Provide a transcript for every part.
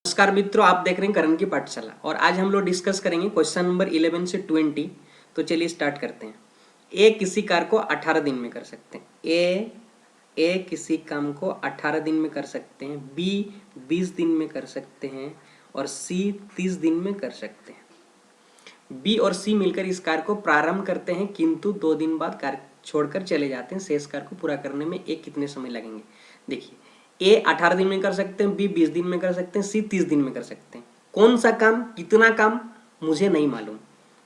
नमस्कार मित्रों, आप देख रहे हैं करण की पाठशाला और आज हम लोग डिस्कस करेंगे क्वेश्चन नंबर 11 से 20। तो चलिए स्टार्ट करते हैं। ए किसी कार्य को 18 दिन में कर सकते हैं। ए किसी काम को 18 दिन में कर सकते हैं। बी 20 दिन में कर सकते हैं और सी 30 दिन में कर सकते हैं। बी और सी मिलकर इस कार्य को प्रारंभ करते हैं किंतु 2 दिन बाद कार्य छोड़कर चले जाते हैं। शेष कार्य को पूरा करने में ए कितने समय लगेंगे? देखिए, ए 18 दिन में कर सकते हैं, बी 20 दिन में कर सकते हैं, सी 30 दिन में कर सकते हैं। कौन सा काम, कितना काम मुझे नहीं मालूम,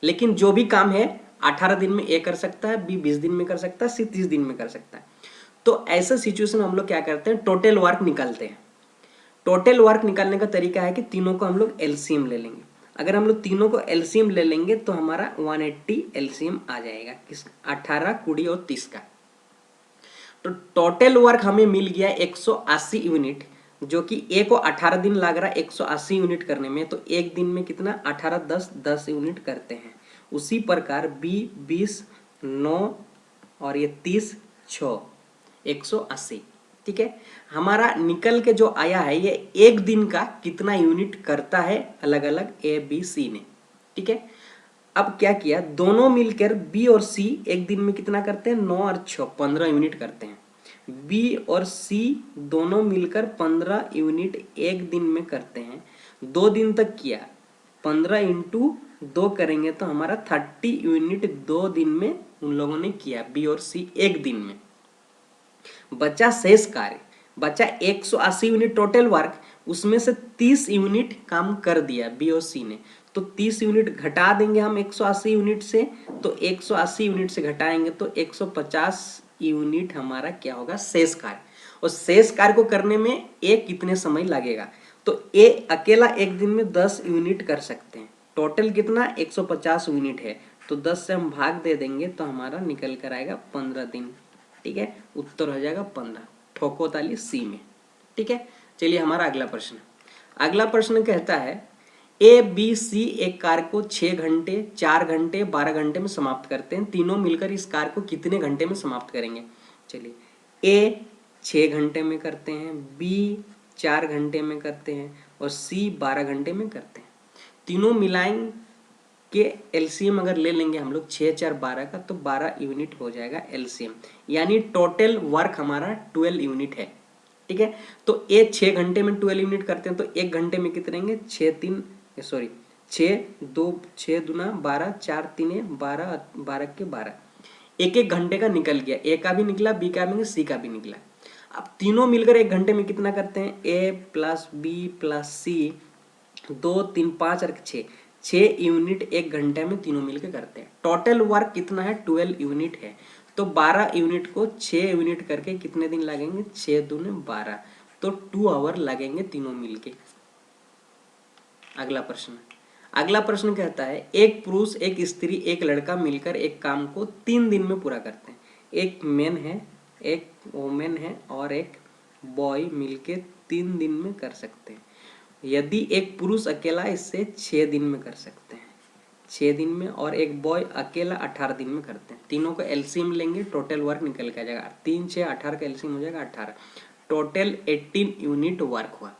लेकिन जो भी काम है 18 दिन में ए कर सकता है, बी 20 दिन में कर सकता है, सी 30 दिन में कर सकता है। तो ऐसा सिचुएशन में हम लोग क्या करते हैं, टोटल वर्क निकालते हैं। टोटल वर्क निकालने का तरीका है कि तीनों को हम लोग एलसीएम ले लेंगे। अगर हम लोग तीनों को एलसीएम ले लेंगे तो हमारा 180 एलसीएम आ जाएगा, किस 18, 20 और 30 का। तो टोटल वर्क हमें मिल गया 180 यूनिट, जो कि ए को 18 दिन लग रहा है 180 यूनिट करने में। तो एक दिन में कितना, 18 10 10 यूनिट करते हैं। उसी प्रकार बी 20 9 और ये 30 6 180। ठीक है, हमारा निकल के जो आया है ये एक दिन का कितना यूनिट करता है अलग अलग ए बी सी ने। ठीक है, अब क्या किया, दोनों मिलकर बी और सी एक दिन में कितना करते हैं, 9 और 6 15 यूनिट करते हैं। बी और सी दोनों मिलकर 15 यूनिट एक दिन में करते हैं। 2 दिन तक किया, 15 इंटू 2 करेंगे तो हमारा 30 यूनिट 2 दिन में उन लोगों ने किया, बी और सी एक दिन में। बचा शेष कार्य, बचा 180 यूनिट टोटल वर्क, उसमें से 30 यूनिट काम कर दिया बी और सी ने। तो 30 यूनिट घटा देंगे हम 180 यूनिट से, तो 180 यूनिट से घटाएंगे तो 150 यूनिट हमारा क्या होगा, शेष कार्य। और शेष कार्य को करने में ए कितने समय लगेगा? तो ए अकेला एक दिन में 10 यूनिट कर सकते हैं। टोटल कितना, 150 यूनिट है, तो 10 से हम भाग दे देंगे तो हमारा निकल कर आएगा 15 दिन। ठीक है, उत्तर हो जाएगा 15, ठोको ताली सी में। ठीक है, चलिए हमारा अगला प्रश्न। अगला प्रश्न कहता है ए बी सी एक कार्य को 6 घंटे 4 घंटे 12 घंटे में समाप्त करते हैं। तीनों मिलकर इस कार्य को कितने घंटे में समाप्त करेंगे? चलिए, ए 6 घंटे में करते हैं, बी 4 घंटे में करते हैं और सी 12 घंटे में करते हैं। तीनों मिलाएंगे के एलसीएम अगर ले लेंगे हम लोग 6 4 12 का, तो 12 यूनिट हो जाएगा एलसीएम, यानी टोटल वर्क हमारा 12 यूनिट है। ठीक है, तो ए 6 घंटे में 12 यूनिट करते हैं, तो एक घंटे में कितने रहेंगे, 6 2 6 दूना 12 4 3 12 12 के 12, एक एक घंटे का निकल गया। ए का भी निकला, बी का भी निकला, सी का भी निकला। अब तीनों मिलकर एक घंटे में कितना करते हैं, ए प्लस बी प्लस सी 2 3 5 और 6 यूनिट एक घंटे में तीनों मिलकर करते हैं। टोटल वर्क कितना है, 12 यूनिट है। तो 12 यूनिट को 6 यूनिट करके कितने दिन लगेंगे, 6 दूने 12, तो 2 आवर लगेंगे तीनों मिलके। अगला प्रश्न, अगला प्रश्न कहता है एक पुरुष एक स्त्री एक लड़का मिलकर एक काम को 3 दिन में पूरा करते हैं। एक मैन है, एक वोमेन है और एक बॉय मिलके 3 दिन में कर सकते हैं। यदि एक पुरुष अकेला इससे 6 दिन में कर सकते हैं, 6 दिन में, और एक बॉय अकेला 18 दिन में करते हैं। तीनों को एलसीएम लेंगे, टोटल वर्क निकल के आ जाएगा 3 6 18 का एलसीएम हो जाएगा 18, टोटल 18 यूनिट वर्क हुआ।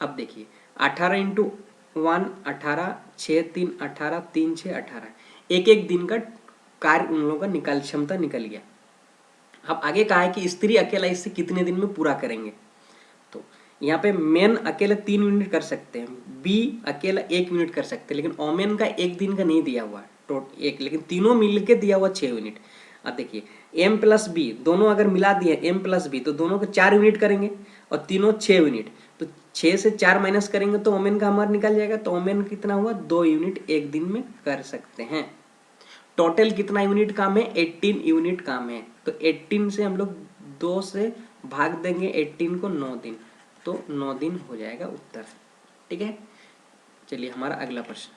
अब देखिए 18 इंटू 1 18, 6 3 18, 3 6 18, एक एक दिन का कार्य उन लोगों का निकाल क्षमता निकल गया। अब आगे कहा है कि स्त्री अकेला इससे कितने दिन में पूरा करेंगे। तो यहाँ पे मेन अकेले 3 यूनिट कर सकते हैं, बी अकेला 1 यूनिट कर सकते हैं, लेकिन ओमेन का एक दिन का नहीं दिया हुआ एक, लेकिन तीनों मिलके दिया हुआ 6 यूनिट। अब देखिए एम प्लस बी दोनों अगर मिला दिए एम प्लस बी, तो दोनों को 4 यूनिट करेंगे और तीनों 6 यूनिट, तो 6 से 4 माइनस करेंगे तो ओमेन का हमारा निकल जाएगा। तो ओमेन कितना हुआ, 2 यूनिट एक दिन में कर सकते हैं। टोटल कितना यूनिट काम है, 18 यूनिट काम है। तो 18 से हम लोग 2 से भाग देंगे 18 को 9 दिन, तो 9 दिन हो जाएगा उत्तर। ठीक है, चलिए हमारा अगला प्रश्न।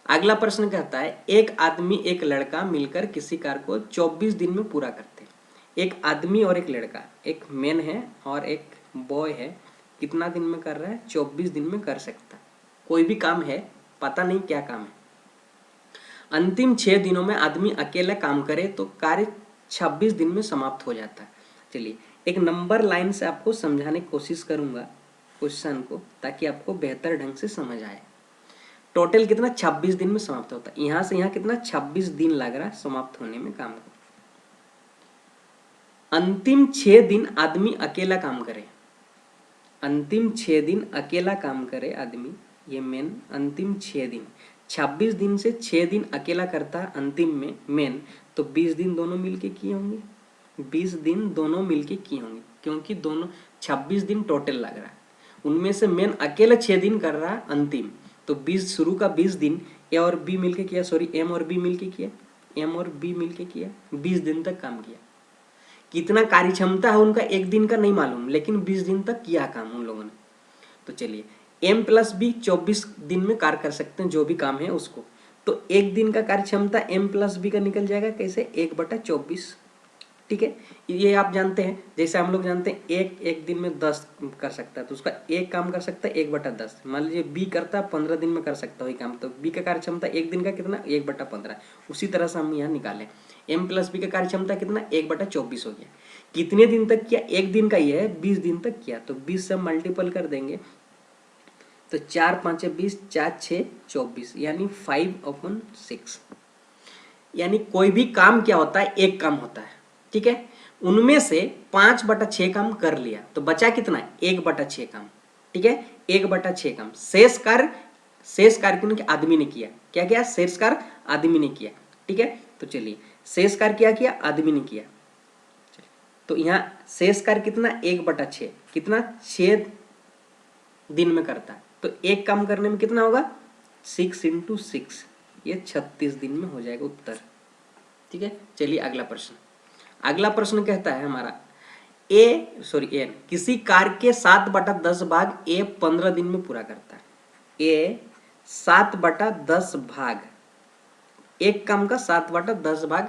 अगला प्रश्न कहता है एक आदमी एक लड़का मिलकर किसी कार्य को 24 दिन में पूरा करते हैं। एक आदमी और एक लड़का, एक मैन है और एक बॉय है, कितना दिन में कर रहा है, 24 दिन में कर सकता है। कोई भी काम है, पता नहीं क्या काम है। अंतिम 6 दिनों में आदमी अकेला काम करे तो कार्य 26 दिन में समाप्त हो जाता है। चलिए एक नंबर लाइन से आपको समझाने की कोशिश करूंगा। क्वेश्चन को ताकि आपको बेहतर ढंग से समझ आए। टोटल कितना 26 दिन में समाप्त होता है। यहां से यहां कितना 26 दिन लग रहा है समाप्त होने में काम को। अंतिम 6 दिन आदमी अकेला काम करे, अंतिम 6 दिन अकेला काम करे आदमी, ये मेन अंतिम 6 दिन, 26 दिन से 6 दिन अकेला करता है अंतिम में मेन, तो 20 दिन दोनों मिलके किए होंगे, 20 दिन दोनों मिलके किए होंगे, क्योंकि दोनों 26 दिन टोटल लग रहा है, उनमें से मेन अकेला 6 दिन कर रहा है अंतिम, तो 20 शुरू का 20 दिन ए और बी मिलके किया, सॉरी एम और बी मिलके किया, एम और बी मिलके किया, 20 दिन तक काम किया। कितना कार्य क्षमता है उनका एक दिन का नहीं मालूम, लेकिन 20 दिन तक किया काम उन लोगों ने। तो चलिए m प्लस बी 24 दिन में कार्य कर सकते हैं जो भी काम है उसको, तो एक दिन का कार्य क्षमता m प्लस बी का निकल जाएगा कैसे 1/24। ठीक है, ये आप जानते हैं, जैसे हम लोग जानते हैं एक दिन में 10 कर सकता है, तो उसका एक काम कर सकता है 1/10। मान लीजिए बी करता है 15 दिन में कर सकता है वही काम, तो बी का कार्य क्षमता एक दिन का कितना 1/15। उसी तरह से हम यहाँ निकालें m प्लस बी का कार्य क्षमता कितना 1/24 हो गया। कितने दिन तक किया, एक दिन का ये है, 20 दिन तक किया, तो 20 से मल्टीपल कर देंगे तो 4 5 20, 4 6 24, यानी 5/6। यानी कोई भी काम क्या होता है, एक काम होता है, ठीक है, उनमें से 5/6 काम कर लिया, तो बचा कितना 1/6 काम, ठीक है, 1/6 काम। शेष कार्य क्योंकि आदमी ने किया, क्या किया, शेष कार्य आदमी ने किया, ठीक है। तो चलिए शेष कार्य क्या किया, आदमी ने किया, तो यहाँ शेष कार्य कितना 1/6, कितना 6 दिन में करता है, तो एक काम करने में कितना होगा 6 × 6, ये 36 दिन में हो जाएगा उत्तर। ठीक है, चलिए अगला प्रश्न। अगला प्रश्न कहता है हमारा ए किसी कार्य के 7/10 भाग ए 15 दिन में पूरा करता है। ए 7/10 भाग, एक काम का 7/10 भाग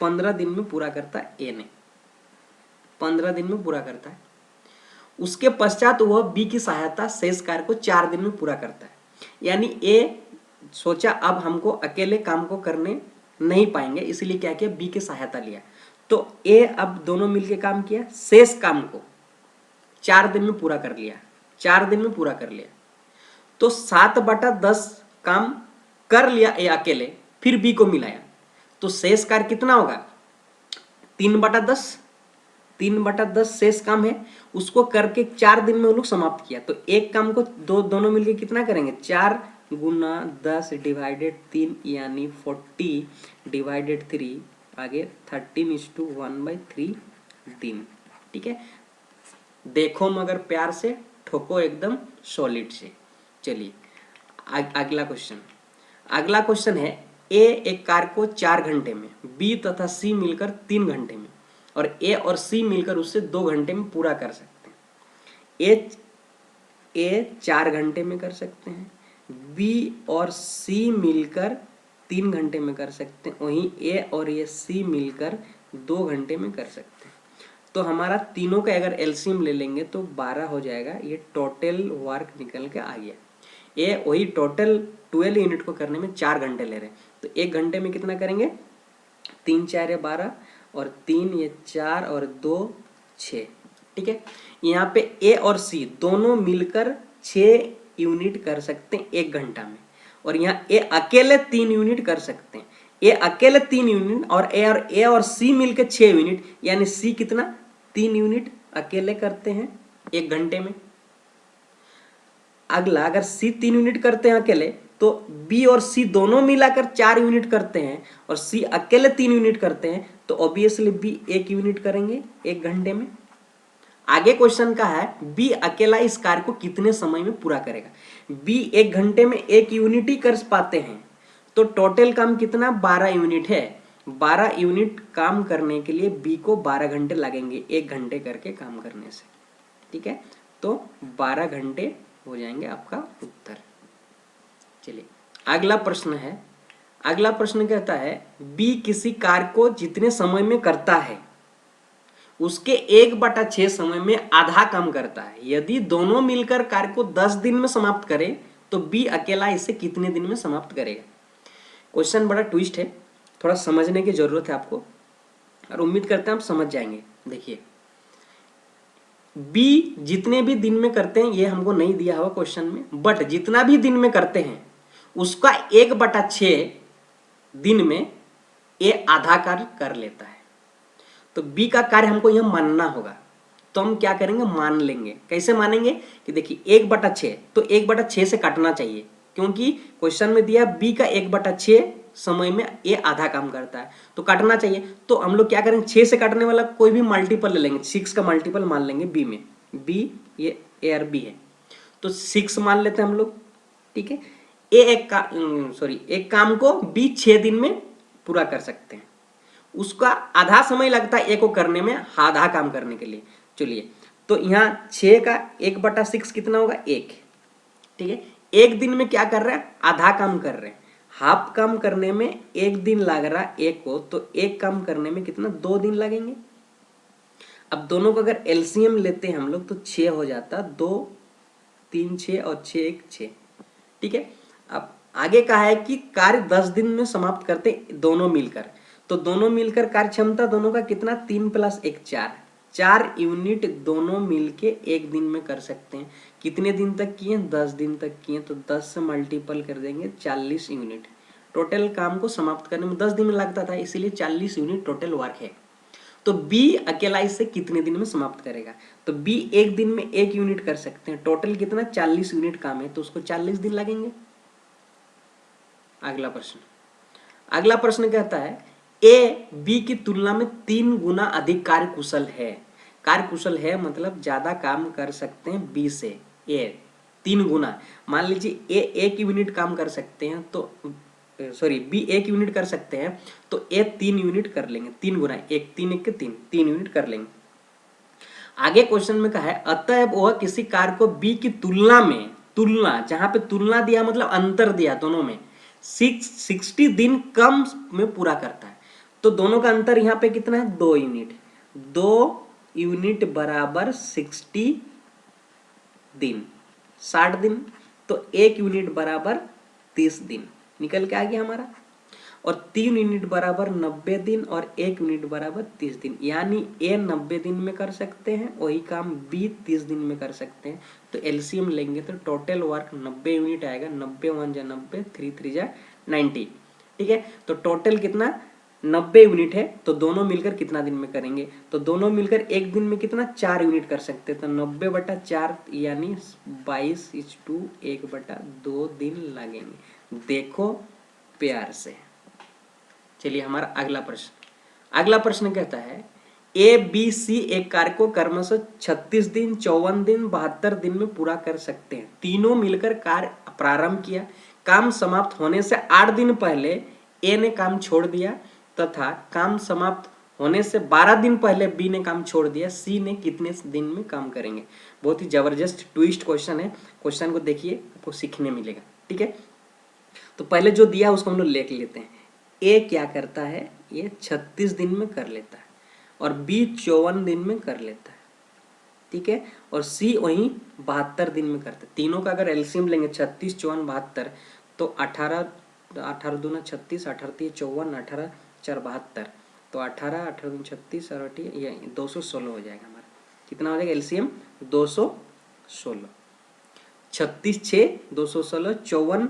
15 दिन में पूरा करता है, ए ने 15 दिन में पूरा करता है। उसके पश्चात वह बी की सहायता शेष कार्य को 4 दिन में पूरा करता है। यानी ए सोचा अब हमको अकेले काम को करने नहीं पाएंगे, इसलिए क्या किया, बी की सहायता लिया, तो ए अब दोनों मिलके काम किया, शेष काम को 4 दिन में पूरा कर लिया, 4 दिन में पूरा कर लिया, तो 7/10 काम कर लिया ए अकेले, फिर बी को मिलाया, तो शेष कार्य कितना होगा 3/10, 3/10 शेष काम है, उसको करके 4 दिन में वो लोग समाप्त किया, तो एक काम को दोनों मिलके कितना करेंगे 4 × 10 / 3, यानी 40/3, आगे 13:1/3 दिन। ठीक है, देखो मगर प्यार से, ठोको एकदम सॉलिड से। चलिए अगला क्वेश्चन, अगला क्वेश्चन है ए एक कार्य को 4 घंटे में, बी तथा सी मिलकर 3 घंटे में, और ए और सी मिलकर उससे 2 घंटे में पूरा कर सकते हैं। ए 4 घंटे में कर सकते हैं, बी और सी मिलकर 3 घंटे में कर सकते हैं, वहीं ए और ये सी मिलकर 2 घंटे में कर सकते हैं। तो हमारा तीनों का अगर एलसीएम ले लेंगे तो 12 हो जाएगा, ये टोटल वर्क निकल के आ गया। ए वही टोटल 12 यूनिट को करने में 4 घंटे ले रहे हैं, तो 1 घंटे में कितना करेंगे 3 4 12, और 3 ये 4 और 2 6। ठीक है, यहाँ पे ए और सी दोनों मिलकर 6 यूनिट कर सकते हैं 1 घंटा में, और यहाँ ए अकेले 3 यूनिट कर सकते हैं, ए अकेले 3 यूनिट और ए और सी मिलकर 6 यूनिट, यानी सी कितना 3 यूनिट अकेले करते हैं 1 घंटे में। अगला अगर सी 3 यूनिट करते हैं अकेले, तो बी और सी दोनों मिलाकर 4 यूनिट करते हैं, और सी अकेले 3 यूनिट करते हैं, तो ऑब्वियसली बी 1 यूनिट करेंगे 1 घंटे में। आगे क्वेश्चन का है बी अकेला इस कार्य को कितने समय में पूरा करेगा। बी 1 घंटे में 1 यूनिट ही कर पाते हैं, तो टोटल काम कितना 12 यूनिट है। 12 यूनिट काम करने के लिए बी को 12 घंटे लगेंगे 1 घंटे करके काम करने से। ठीक है, तो 12 घंटे हो जाएंगे आपका उत्तर। चलिए अगला प्रश्न है, अगला प्रश्न कहता है बी किसी कार्य को जितने समय में करता है उसके 1/6 समय में आधा काम करता है। यदि दोनों मिलकर कार्य को 10 दिन में समाप्त करें तो बी अकेला इसे कितने दिन में समाप्त करेगा। क्वेश्चन बड़ा ट्विस्ट है, थोड़ा समझने की जरूरत है आपको, और उम्मीद करते हैं आप समझ जाएंगे। देखिए बी जितने भी दिन में करते हैं, ये हमको नहीं दिया हुआ क्वेश्चन में, बट जितना भी दिन में करते हैं उसका 1/6 दिन में ए आधा कार्य कर लेता है। तो बी का कार्य हमको यह मानना होगा, तो हम क्या करेंगे, मान लेंगे। कैसे मानेंगे कि देखिए 1/6, तो 1/6 से काटना चाहिए, क्योंकि क्वेश्चन में दिया बी का 1/6 समय में ए आधा काम करता है, तो काटना चाहिए। तो हम लोग क्या करेंगे, 6 से काटने वाला कोई भी मल्टीपल ले लेंगे, 6 का मल्टीपल मान लेंगे बी में। बी ये ए और बी है, तो 6 मान लेते हैं हम लोग, ठीक है। एक काम को बी 6 दिन में पूरा कर सकते हैं, उसका आधा समय लगता है ए को करने में, आधा काम करने के लिए। चलिए, तो यहाँ 6 का 1/6 कितना होगा, 1, ठीक है। एक दिन में क्या कर रहे हैं, आधा काम कर रहे हैं। हाफ काम करने में 1 दिन लग रहा है एक को, तो एक काम करने में कितना, 2 दिन लगेंगे। अब दोनों का अगर एलसीएम लेते हैं हम लोग तो 6 हो जाता, 2 3 6 और 6 1 6, ठीक है। अब आगे कहा है कि कार्य 10 दिन में समाप्त करते दोनों मिलकर, तो दोनों मिलकर कार्य क्षमता दोनों का कितना, 3 + 1 4 यूनिट दोनों मिलके एक दिन में कर सकते हैं। कितने दिन तक किए, 10 दिन तक किए, तो 10 से मल्टीपल कर देंगे, 40 यूनिट। टोटल काम को समाप्त करने में 10 दिन में लगता था, इसीलिए 40 यूनिट टोटल वर्क है। तो बी अकेला इसे कितने दिन में समाप्त करेगा, तो बी एक दिन में 1 यूनिट कर सकते हैं, टोटल कितना 40 यूनिट काम है, तो उसको 40 दिन लगेंगे। अगला प्रश्न कहता है ए बी की तुलना में 3 गुना अधिक कार्यकुशल है। कार्यकुशल है मतलब ज्यादा काम कर सकते हैं बी से, ए 3 गुना। मान लीजिए ए 1 यूनिट काम कर सकते हैं, तो बी 1 यूनिट कर सकते हैं, तो ए 3 यूनिट कर लेंगे, 3 गुना 1 3 1 के 3 यूनिट कर लेंगे। आगे क्वेश्चन में कहा है अतः वह किसी कार्य को बी की तुलना में, तुलना जहां पे तुलना दिया मतलब अंतर दिया दोनों में, 60 दिन कम में पूरा करता है। तो दोनों का अंतर यहाँ पे कितना है, 2 यूनिट। 2 यूनिट बराबर 60 दिन, 60 दिन, तो 1 यूनिट बराबर 30 दिन निकल के आ गया हमारा। और 3 यूनिट बराबर 90 दिन और 1 यूनिट बराबर 30 दिन, यानी ए 90 दिन में कर सकते हैं, वही काम बी 30 दिन में कर सकते हैं। तो एलसीएम लेंगे तो टोटल वर्क 90 यूनिट आएगा, 90 1 जा 90, 3 3 जा 90, ठीक है। तो टोटल कितना 90 यूनिट है, तो दोनों मिलकर कितना दिन में करेंगे, तो दोनों मिलकर एक दिन में कितना 4 यूनिट कर सकते हैं, तो 90/4 यानी 22:1/2 दिन लगेंगे। देखो प्यार से। चलिए हमारा अगला प्रश्न कहता है ए बी सी एक कार्य को क्रमशः 36 दिन 54 दिन 72 दिन में पूरा कर सकते हैं। तीनों मिलकर कार्य प्रारंभ किया, काम समाप्त होने से 8 दिन पहले ए ने काम छोड़ दिया, तथा काम समाप्त होने से 12 दिन पहले बी ने काम छोड़ दिया। सी ने कितने दिन में काम करेंगे। बहुत ही जबरदस्त ट्विस्ट क्वेश्चन है, क्वेश्चन को देखिए आपको सीखने मिलेगा, ठीक है। तो पहले जो दिया उसको हम लोग लिख लेते हैं। ए क्या करता है, ये 36 दिन में कर लेता है, और बी 54 दिन में कर लेता है, ठीक है। और सी वही 72 दिन में करता है। तीनों का अगर एलसीएम लेंगे 36 54 72, तो 18 18 दूना 36, 18 3 54, 18 4 72, तो 18 18 दूना 36 और 216 हो जाएगा हमारा। कितना हो जाएगा एलसीएम, 216। 36 6 216, 54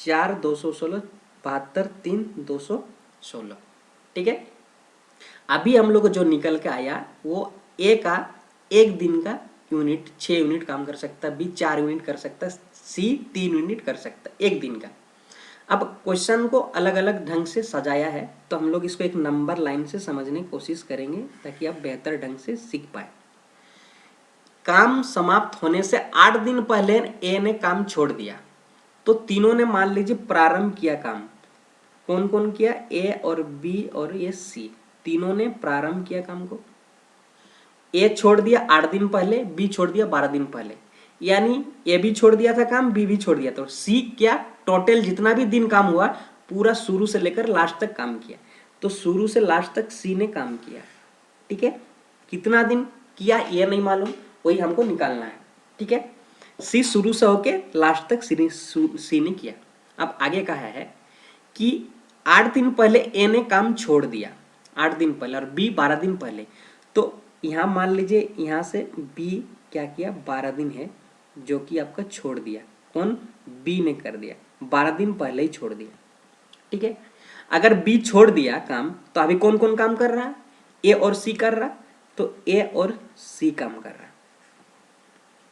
4 216, 72 3 216, ठीक है। अभी हम लोग को जो निकल के आया वो ए का एक दिन का यूनिट 6 यूनिट काम कर सकता है, बी 4 यूनिट कर सकता है, सी 3 यूनिट कर सकता है एक दिन का। अब क्वेश्चन को अलग अलग ढंग से सजाया है, तो हम लोग इसको एक नंबर लाइन से समझने की कोशिश करेंगे ताकि आप बेहतर ढंग से सीख पाए। काम समाप्त होने से 8 दिन पहले ए ने काम छोड़ दिया, तो तीनों ने मान लीजिए प्रारंभ किया काम। कौन कौन किया, ए और बी और ये सी, तीनों ने प्रारंभ किया काम को। ए छोड़ दिया 8 दिन पहले, बी छोड़ दिया 12 दिन पहले, यानी ए भी छोड़ दिया था काम, बी भी छोड़ दिया। तो सी क्या, टोटल जितना भी दिन काम हुआ पूरा शुरू से लेकर लास्ट तक काम किया, तो शुरू से लास्ट तक सी ने काम किया, ठीक है। कितना दिन किया ये नहीं मालूम, वही हमको निकालना है, ठीक है। सी शुरू से होके लास्ट तक सी ने किया। अब आगे कहा है कि 8 दिन पहले ए ने काम छोड़ दिया, 8 दिन पहले, और बी 12 दिन पहले, तो यहाँ मान लीजिए यहाँ से बी क्या किया, 12 दिन है जो कि आपका छोड़ दिया, कौन, बी ने कर दिया, 12 दिन पहले ही छोड़ दिया। ठीक है, अगर बी छोड़ दिया काम तो अभी कौन कौन काम कर रहा है, ए और सी कर रहा, तो ए और सी काम कर रहा।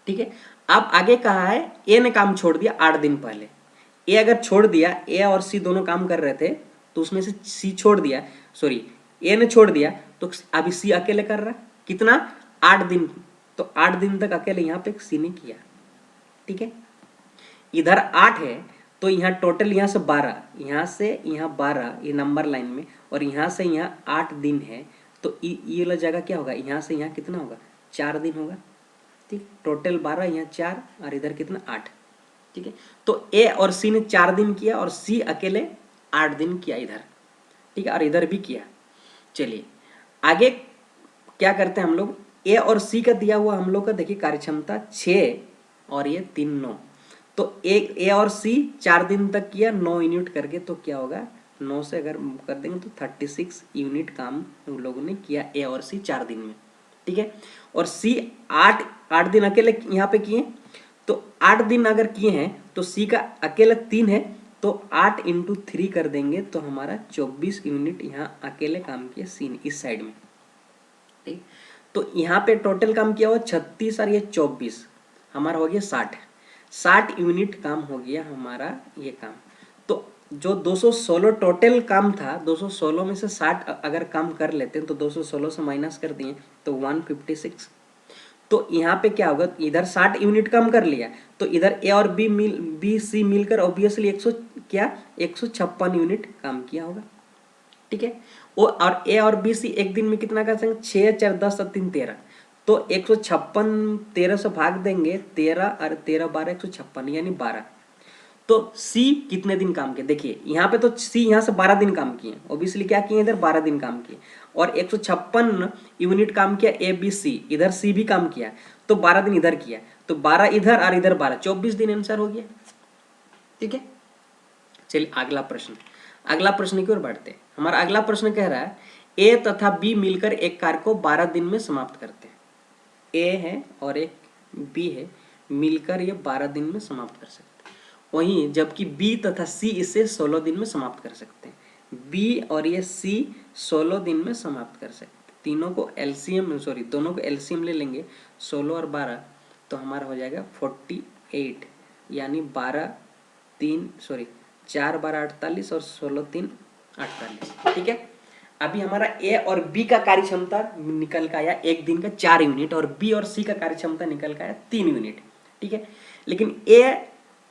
ठीक है, अब आगे कहा है ए ने काम छोड़ दिया 8 दिन पहले। ए अगर छोड़ दिया, ए और सी दोनों काम कर रहे थे तो उसमें से सी छोड़ दिया, सॉरी ए ने छोड़ दिया तो अभी सी अकेले कर रहा, कितना, 8 दिन। तो 8 दिन तक अकेले यहाँ पे सी ने किया। ठीक है, इधर 8 है तो यहाँ टोटल यहाँ से 12, यहाँ से यहाँ 12 ये नंबर लाइन में, और यहाँ से यहाँ 8 दिन है तो ये वाला जगह क्या होगा, यहाँ से यहाँ कितना होगा, 4 दिन होगा। ठीक, टोटल 12, यहाँ 4 और इधर कितना, 8। ठीक है, तो ए और सी ने 4 दिन किया और सी अकेले 8 दिन किया इधर। ठीक है, और इधर भी किया। चलिए आगे क्या करते हैं हम लोग, ए और सी का दिया हुआ हम लोग का देखिए कार्यक्षमता 6 और ये 3 9, तो एक ए और सी 4 दिन तक किया 9 यूनिट करके, तो क्या होगा, 9 से अगर कर देंगे तो 36 यूनिट काम उन लोगों ने किया, ए और सी 4 दिन में। ठीक है, और सी 8 दिन अकेले यहाँ पे किए, तो 8 दिन अगर किए हैं तो सी का अकेले 3 है, तो 8 × 3 कर देंगे तो हमारा 24 यूनिट यहाँ अकेले काम किया सी ने इस साइड में। ठीक, तो यहाँ पे टोटल काम किया हुआ 36 और ये 24, हमारा हो गया 60 यूनिट काम हो गया हमारा ये काम। तो जो 216 टोटल काम था, 216 में से 60 अगर काम कर लेते हैं तो 216 से माइनस कर दिए तो 156। तो यहाँ पे क्या होगा, इधर 60 यूनिट कम कर लिया तो इधर ए और बी सी मिलकर ऑब्वियसली 156 यूनिट काम किया होगा। ठीक है, और ए और बी सी एक दिन में कितना कर सकते, 6 4 10 और 3 13, तो 156 13 से भाग देंगे, 13 और 13 12 156 यानी 12। तो सी कितने दिन काम किए, देखिए यहाँ पे तो सी यहाँ से 12 दिन काम किए, ऑब्वियसली क्या किए, इधर 12 दिन काम किए, और 156 यूनिट काम किया ए बी सी, इधर सी भी काम किया, तो 12 दिन इधर किया, तो 12 इधर और इधर 12, 24 दिन आंसर हो गया। ठीक है, चलिए अगला प्रश्न की ओर बढ़ते हैं। हमारा अगला प्रश्न कह रहा है ए तथा बी मिलकर एक कार्य को 12 दिन में समाप्त करते हैं। ए है और एक बी है, मिलकर ये 12 दिन में समाप्त कर सकते हैं। वहीं जबकि बी तथा सी इसे 16 दिन में समाप्त कर सकते हैं। बी और ये सी 16 दिन में समाप्त कर सकते हैं। तीनों को एलसीएम, सॉरी दोनों को एलसीएम ले लेंगे, 16 और 12, तो हमारा हो जाएगा 48, यानी 4 12 48 और 16 3 48। ठीक है, अभी हमारा ए और बी का कार्य क्षमता निकल का आया एक दिन का 4 यूनिट, और बी और सी का कार्य क्षमता निकल का आया 3 यूनिट। ठीक है, लेकिन ए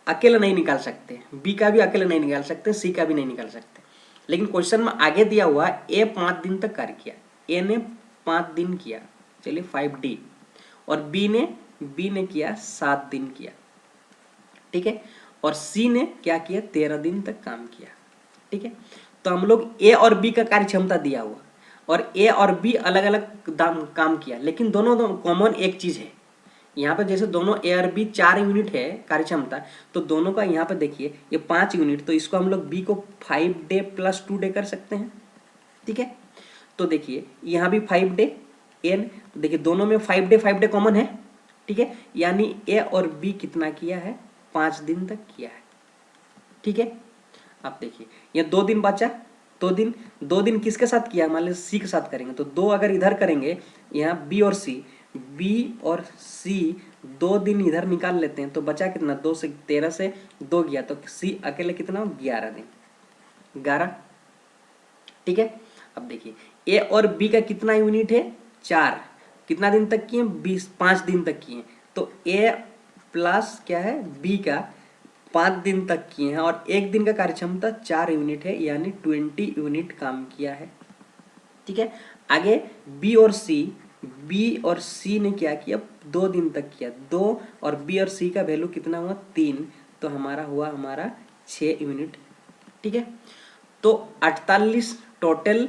अकेले नहीं निकाल सकते, बी का भी अकेले नहीं निकाल सकते, सी का भी नहीं निकाल सकते। लेकिन क्वेश्चन में आगे दिया हुआ ए 5 दिन तक कार्य किया, ए ने 5 दिन किया, चलिए 5D, और बी ने किया 7 दिन किया। ठीक है, और सी ने क्या किया, 13 दिन तक काम किया। ठीक है, तो हम लोग ए और बी का कार्य क्षमता दिया हुआ, और ए और बी अलग अलग काम किया, लेकिन दोनों कॉमन एक चीज है। यहाँ पे जैसे दोनों ए और बी 4 यूनिट है कार्य क्षमता, तो दोनों का यहाँ पे देखिए ये 5 यूनिट, तो इसको हम लोग बी को 5 डे + 2 डे कर सकते हैं। ठीक है, तो देखिए यहाँ भी 5 डे एन, तो देखिए दोनों में 5 डे कॉमन है। ठीक है, यानी ए और बी कितना किया है, 5 दिन तक किया है। ठीक है, आप देखिए ये 2 दिन बचा, 2 दिन किसके साथ किया, मान लीजिए सी के साथ करेंगे, तो 2 अगर इधर करेंगे, यहाँ बी और सी 2 दिन इधर निकाल लेते हैं, तो बचा कितना, 2 से 13 से 2 गया, तो सी अकेले कितना, 11 दिन, 11। ठीक है, अब देखिए ए और बी का कितना यूनिट है, 4, कितना दिन तक किए, 5 दिन तक किए, तो ए प्लस क्या है, बी का 5 दिन तक किए हैं, और एक दिन का कार्य क्षमता 4 यूनिट है, यानी 20 यूनिट काम किया है। ठीक है, आगे बी और सी ने क्या किया, 2 दिन तक किया, 2, और बी और सी का वैल्यू कितना हुआ, 3, तो हमारा हुआ 6 यूनिट। ठीक है, तो 48 टोटल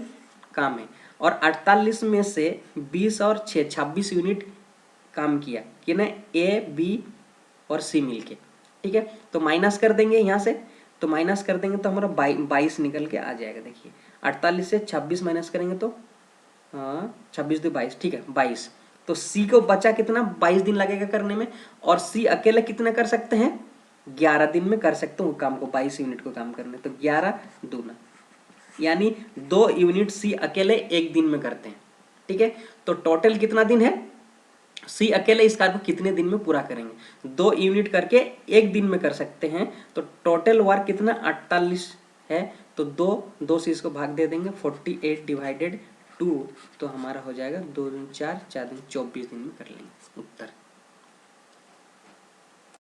काम है, और 48 में से 20 और 6 26 यूनिट काम किया कि ना, ए बी और सी मिलके। ठीक है, तो माइनस कर देंगे यहाँ से, तो माइनस कर देंगे तो हमारा 22 निकल के आ जाएगा। देखिए 48 से 26 माइनस करेंगे तो हाँ 26×2 = 22, ठीक है 22। तो सी को बचा कितना, 22 दिन लगेगा करने में, और सी अकेले कितना कर सकते हैं, 11 दिन में कर सकते हो काम को, 22 यूनिट को काम करने। तो 11 दूना, यानी 2 यूनिट सी अकेले एक दिन में करते हैं, ठीक है। तो टोटल कितना दिन है, सी अकेले इस कार्य को कितने दिन में पूरा करेंगे, 2 यूनिट करके एक दिन में कर सकते हैं। तो टोटल वर्क कितना 48 है, तो 2 से इसको भाग दे देंगे, 48/2, तो हमारा हो जाएगा 2 दिन 4, 4 दिन 24 दिन में कर लेंगे उत्तर।